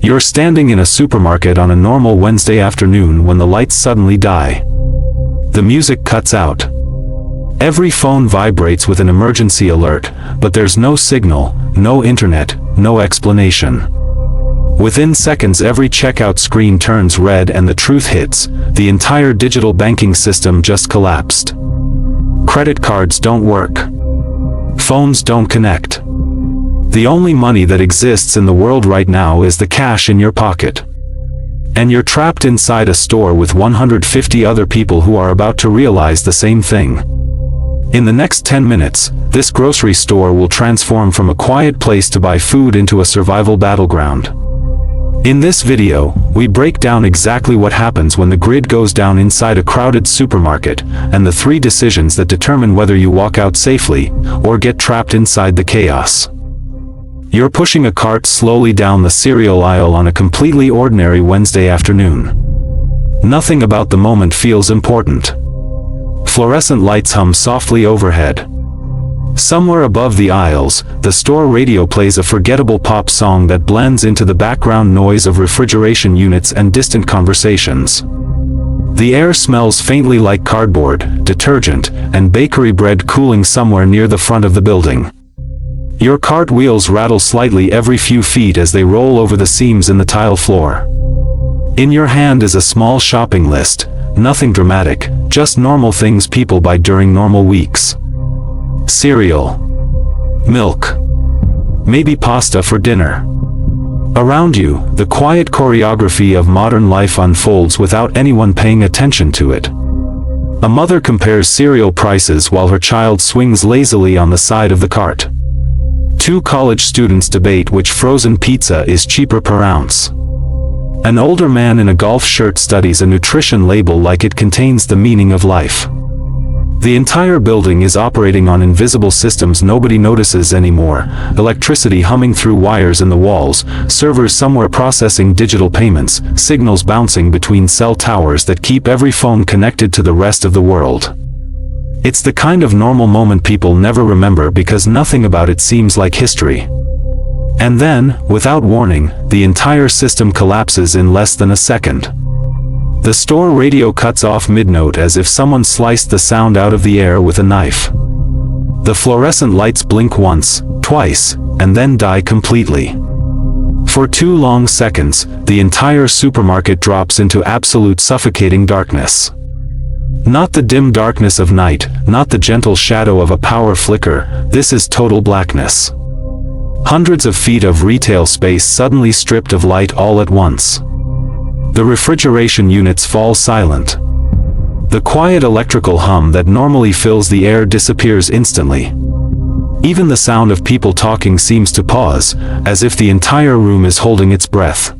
You're standing in a supermarket on a normal Wednesday afternoon when the lights suddenly die. The music cuts out. Every phone vibrates with an emergency alert, but there's no signal, no internet, no explanation. Within seconds every checkout screen turns red and the truth hits: the entire digital banking system just collapsed. Credit cards don't work. Phones don't connect. The only money that exists in the world right now is the cash in your pocket. And you're trapped inside a store with 150 other people who are about to realize the same thing. In the next 10 minutes, this grocery store will transform from a quiet place to buy food into a survival battleground. In this video, we break down exactly what happens when the grid goes down inside a crowded supermarket, and the 3 decisions that determine whether you walk out safely, or get trapped inside the chaos. You're pushing a cart slowly down the cereal aisle on a completely ordinary Wednesday afternoon. Nothing about the moment feels important. Fluorescent lights hum softly overhead. Somewhere above the aisles, the store radio plays a forgettable pop song that blends into the background noise of refrigeration units and distant conversations. The air smells faintly like cardboard, detergent, and bakery bread cooling somewhere near the front of the building. Your cart wheels rattle slightly every few feet as they roll over the seams in the tile floor. In your hand is a small shopping list, nothing dramatic, just normal things people buy during normal weeks. Cereal. Milk. Maybe pasta for dinner. Around you, the quiet choreography of modern life unfolds without anyone paying attention to it. A mother compares cereal prices while her child swings lazily on the side of the cart. 2 college students debate which frozen pizza is cheaper per ounce. An older man in a golf shirt studies a nutrition label like it contains the meaning of life. The entire building is operating on invisible systems nobody notices anymore: electricity humming through wires in the walls, servers somewhere processing digital payments, signals bouncing between cell towers that keep every phone connected to the rest of the world. It's the kind of normal moment people never remember because nothing about it seems like history. And then, without warning, the entire system collapses in less than a second. The store radio cuts off mid-note as if someone sliced the sound out of the air with a knife. The fluorescent lights blink once, twice, and then die completely. For 2 long seconds, the entire supermarket drops into absolute suffocating darkness. Not the dim darkness of night, not the gentle shadow of a power flicker, this is total blackness. Hundreds of feet of retail space suddenly stripped of light all at once. The refrigeration units fall silent. The quiet electrical hum that normally fills the air disappears instantly. Even the sound of people talking seems to pause, as if the entire room is holding its breath.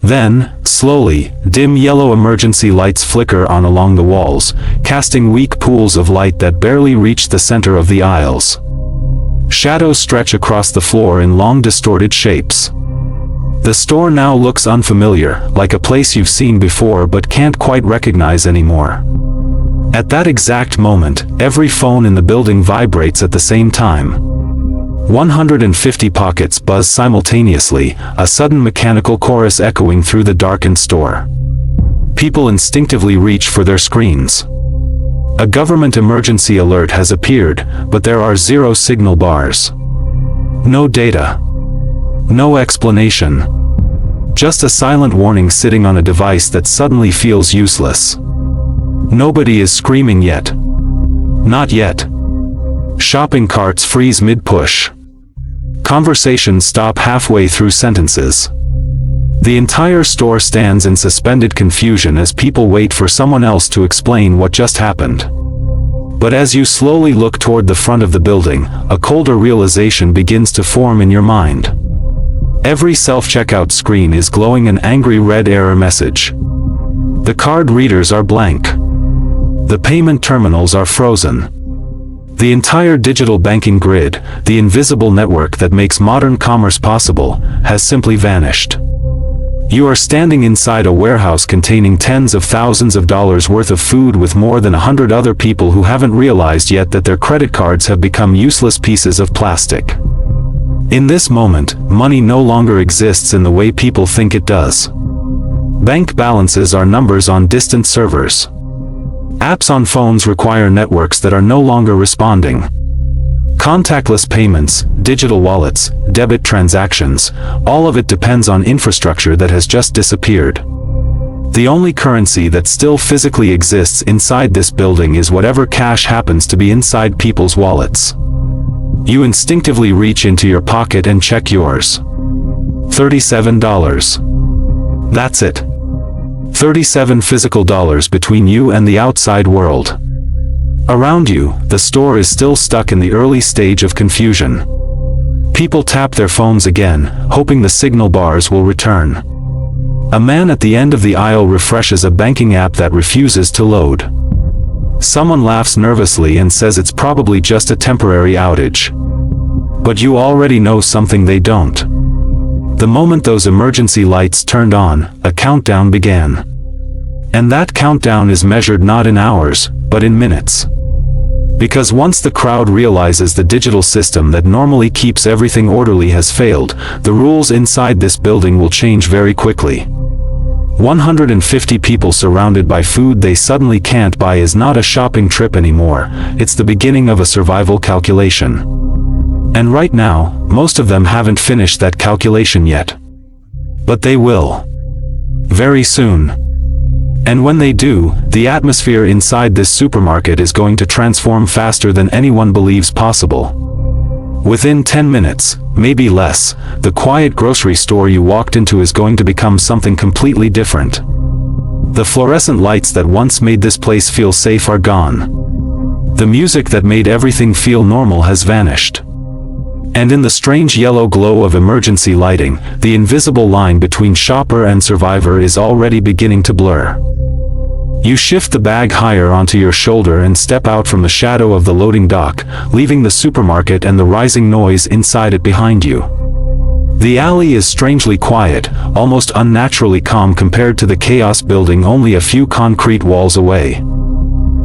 Then, slowly, dim yellow emergency lights flicker on along the walls, casting weak pools of light that barely reach the center of the aisles. Shadows stretch across the floor in long distorted shapes. The store now looks unfamiliar, like a place you've seen before but can't quite recognize anymore. At that exact moment, every phone in the building vibrates at the same time. 150 pockets buzz simultaneously, a sudden mechanical chorus echoing through the darkened store. People instinctively reach for their screens. A government emergency alert has appeared, but there are 0 signal bars. No data. No explanation. Just a silent warning sitting on a device that suddenly feels useless. Nobody is screaming yet. Not yet. Shopping carts freeze mid-push. Conversations stop halfway through sentences. The entire store stands in suspended confusion as people wait for someone else to explain what just happened. But as you slowly look toward the front of the building, a colder realization begins to form in your mind. Every self-checkout screen is glowing an angry red error message. The card readers are blank. The payment terminals are frozen. The entire digital banking grid, the invisible network that makes modern commerce possible, has simply vanished. You are standing inside a warehouse containing tens of thousands of dollars worth of food with more than 100 other people who haven't realized yet that their credit cards have become useless pieces of plastic. In this moment, money no longer exists in the way people think it does. Bank balances are numbers on distant servers. Apps on phones require networks that are no longer responding. Contactless payments, digital wallets, debit transactions, all of it depends on infrastructure that has just disappeared. The only currency that still physically exists inside this building is whatever cash happens to be inside people's wallets. You instinctively reach into your pocket and check yours. $37. That's it. 37 physical dollars between you and the outside world. Around you, the store is still stuck in the early stage of confusion. People tap their phones again, hoping the signal bars will return. A man at the end of the aisle refreshes a banking app that refuses to load. Someone laughs nervously and says it's probably just a temporary outage. But you already know something they don't. The moment those emergency lights turned on, a countdown began. And that countdown is measured not in hours, but in minutes. Because once the crowd realizes the digital system that normally keeps everything orderly has failed, the rules inside this building will change very quickly. 150 people surrounded by food they suddenly can't buy is not a shopping trip anymore, it's the beginning of a survival calculation. And right now, most of them haven't finished that calculation yet. But they will. Very soon. And when they do, the atmosphere inside this supermarket is going to transform faster than anyone believes possible. Within 10 minutes, maybe less, the quiet grocery store you walked into is going to become something completely different. The fluorescent lights that once made this place feel safe are gone. The music that made everything feel normal has vanished. And in the strange yellow glow of emergency lighting, the invisible line between shopper and survivor is already beginning to blur. You shift the bag higher onto your shoulder and step out from the shadow of the loading dock, leaving the supermarket and the rising noise inside it behind you. The alley is strangely quiet, almost unnaturally calm compared to the chaos building only a few concrete walls away.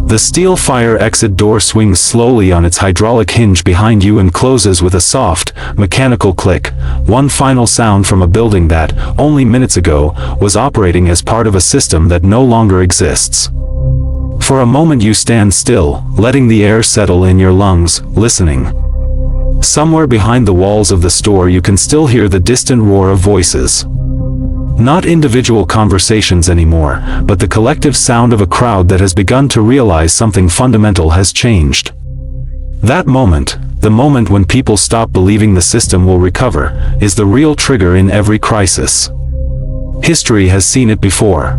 The steel fire exit door swings slowly on its hydraulic hinge behind you and closes with a soft, mechanical click, one final sound from a building that, only minutes ago, was operating as part of a system that no longer exists. For a moment you stand still, letting the air settle in your lungs, listening. Somewhere behind the walls of the store you can still hear the distant roar of voices. Not individual conversations anymore, but the collective sound of a crowd that has begun to realize something fundamental has changed. That moment, the moment when people stop believing the system will recover, is the real trigger in every crisis. History has seen it before.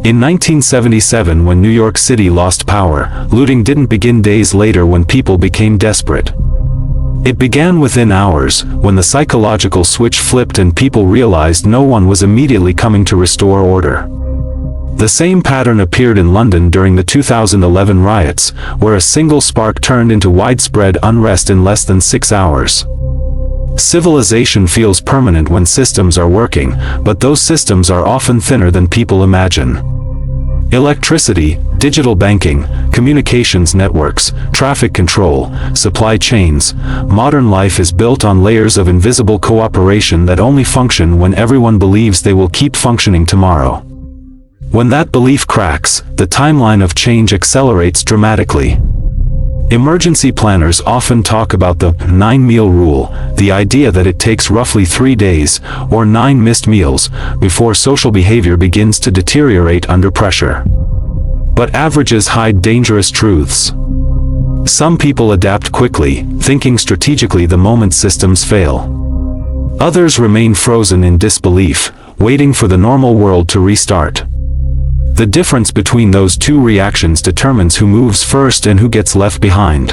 In 1977, when New York City lost power, looting didn't begin days later when people became desperate. It began within hours, when the psychological switch flipped and people realized no one was immediately coming to restore order. The same pattern appeared in London during the 2011 riots, where a single spark turned into widespread unrest in less than 6 hours. Civilization feels permanent when systems are working, but those systems are often thinner than people imagine. Electricity, digital banking, communications networks, traffic control, supply chains, modern life is built on layers of invisible cooperation that only function when everyone believes they will keep functioning tomorrow. When that belief cracks, the timeline of change accelerates dramatically. Emergency planners often talk about the 9-meal rule, the idea that it takes roughly 3 days, or 9 missed meals, before social behavior begins to deteriorate under pressure. But averages hide dangerous truths. Some people adapt quickly, thinking strategically the moment systems fail. Others remain frozen in disbelief, waiting for the normal world to restart. The difference between those two reactions determines who moves first and who gets left behind.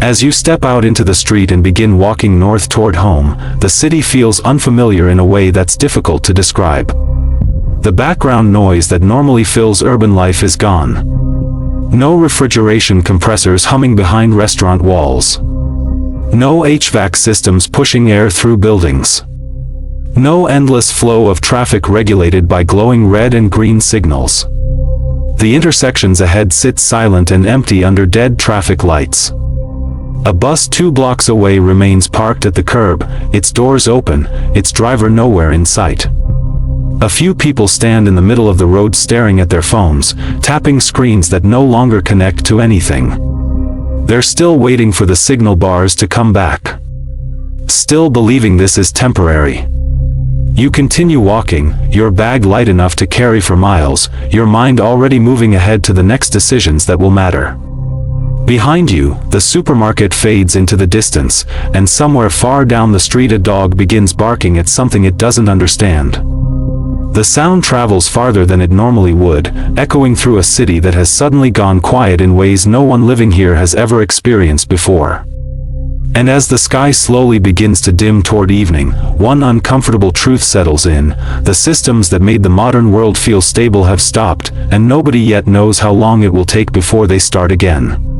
As you step out into the street and begin walking north toward home, the city feels unfamiliar in a way that's difficult to describe. The background noise that normally fills urban life is gone. No refrigeration compressors humming behind restaurant walls. No HVAC systems pushing air through buildings. No endless flow of traffic regulated by glowing red and green signals. The intersections ahead sit silent and empty under dead traffic lights. A bus 2 blocks away remains parked at the curb, its doors open, its driver nowhere in sight. A few people stand in the middle of the road staring at their phones, tapping screens that no longer connect to anything. They're still waiting for the signal bars to come back. Still believing this is temporary. You continue walking, your bag light enough to carry for miles, your mind already moving ahead to the next decisions that will matter. Behind you, the supermarket fades into the distance, and somewhere far down the street a dog begins barking at something it doesn't understand. The sound travels farther than it normally would, echoing through a city that has suddenly gone quiet in ways no one living here has ever experienced before. And as the sky slowly begins to dim toward evening, one uncomfortable truth settles in: the systems that made the modern world feel stable have stopped, and nobody yet knows how long it will take before they start again.